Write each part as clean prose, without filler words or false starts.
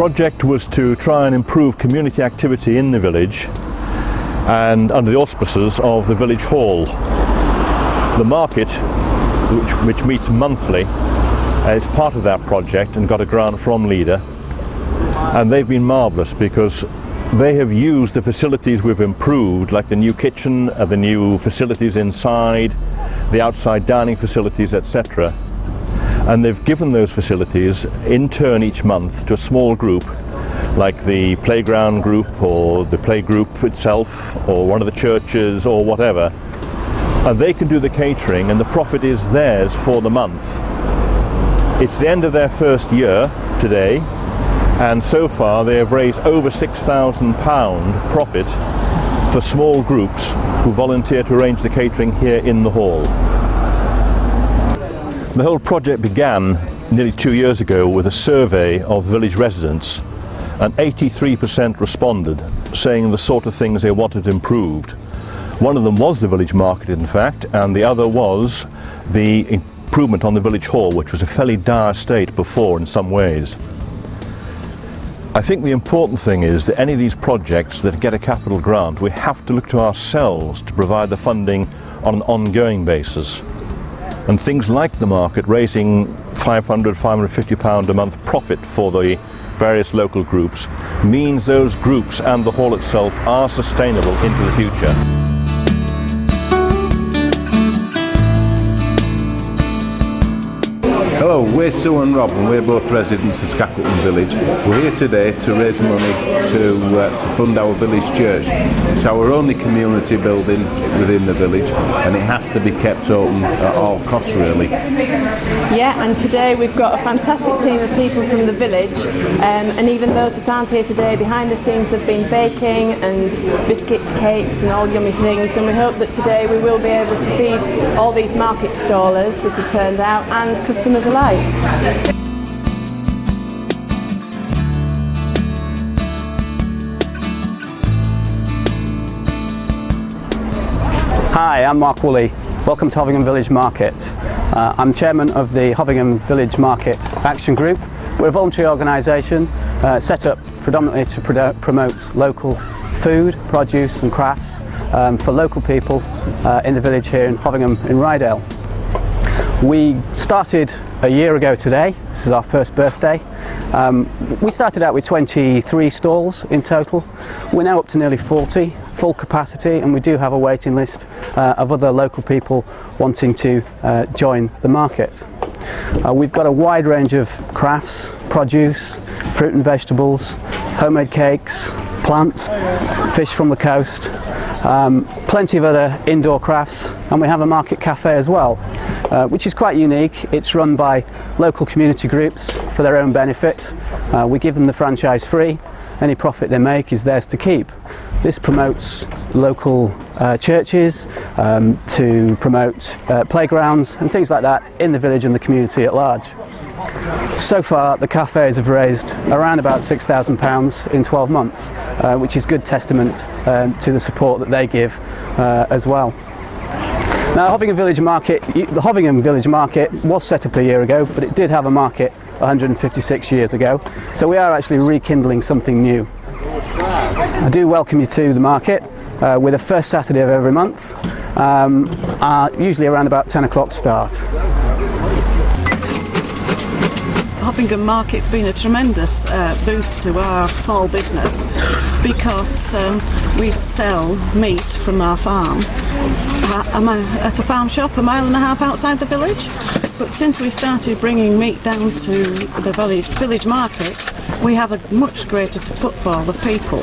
project was to try and improve community activity in the village and under the auspices of the village hall. The market, which meets monthly, is part of that project and got a grant from LEADER, and they've been marvellous because they have used the facilities we've improved, like the new kitchen, the new facilities inside, the outside dining facilities, etc. And they've given those facilities in turn each month to a small group, like the playground group or the play group itself or one of the churches or whatever. And they can do the catering and the profit is theirs for the month. It's the end of their first year today, and so far they have raised over £6,000 profit for small groups who volunteer to arrange the catering here in the hall. The whole project began nearly 2 years ago with a survey of village residents, and 83% responded, saying the sort of things they wanted improved. One of them was the village market, in fact, and the other was the improvement on the village hall, which was a fairly dire state before in some ways. I think the important thing is that any of these projects that get a capital grant, we have to look to ourselves to provide the funding on an ongoing basis. And things like the market, raising £500, £550 a month profit for the various local groups, means those groups and the hall itself are sustainable into the future. Hello, we're Sue and Rob and we're both residents of Scackleton Village. We're here today to raise money to fund our village church. It's our only community building within the village and it has to be kept open at all costs really. Yeah, and today we've got a fantastic team of people from the village, and even those that aren't here today, behind the scenes they've been baking and biscuits, cakes and all yummy things, and we hope that today we will be able to feed all these market stallers that have turned out and customers alike. Hi, I'm Mark Woolley. Welcome to Hovingham Village Market. I'm chairman of the Hovingham Village Market Action Group. We're a voluntary organisation set up predominantly to promote local food, produce and crafts for local people in the village here in Hovingham in Rydale. We started a year ago today. This is our first birthday. We started out with 23 stalls in total. We're now up to nearly 40, full capacity, and we do have a waiting list of other local people wanting to join the market. We've got a wide range of crafts, produce, fruit and vegetables, homemade cakes, plants, fish from the coast, plenty of other indoor crafts, and we have a market cafe as well, which is quite unique. It's run by local community groups for their own benefit. We give them the franchise free. Any profit they make is theirs to keep. This promotes local churches, to promote playgrounds and things like that in the village and the community at large. So far the cafes have raised around about £6,000 in 12 months, which is good testament to the support that they give as well. Now, Hovingham Village Market, the Hovingham Village Market was set up a year ago, but it did have a market 156 years ago, so we are actually rekindling something new. I do welcome you to the market. We're the first Saturday of every month, usually around about 10 o'clock start. Hovingham Market's been a tremendous boost to our small business because we sell meat from our farm at a farm shop a mile and a half outside the village. But since we started bringing meat down to the village market, we have a much greater footfall of people.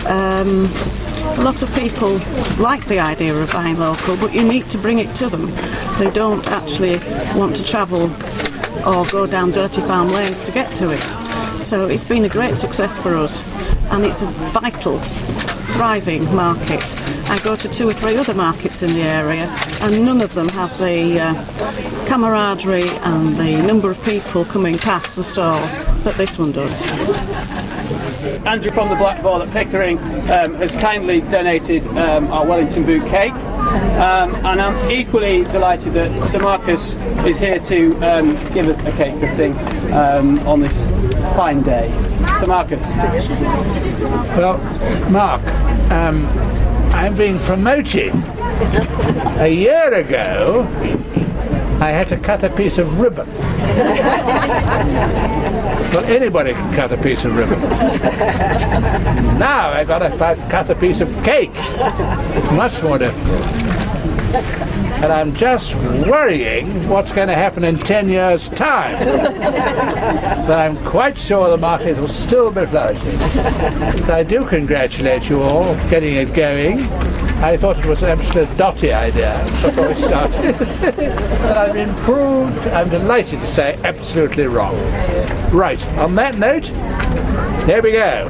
A lot of people like the idea of buying local, but you need to bring it to them. They don't actually want to travel or go down dirty farm lanes to get to it. So it's been a great success for us, and it's a vital, thriving market. I go to 2 or 3 other markets in the area, and none of them have the camaraderie and the number of people coming past the stall that this one does. Andrew from the Black Ball at Pickering has kindly donated our Wellington Boot cake, and I'm equally delighted that Sir Marcus is here to give us a cake cutting on this fine day. to Marcus. Well, Mark, I'm being promoted. A year ago, I had to cut a piece of ribbon. Well, anybody can cut a piece of ribbon. Now I got to cut a piece of cake. Much more difficult. And I'm just worrying what's going to happen in 10 years' time. But I'm quite sure the market will still be flourishing. So I do congratulate you all for getting it going. I thought it was an absolute dotty idea before we started. But I've been proved, I'm delighted to say, absolutely wrong. Right, on that note, here we go.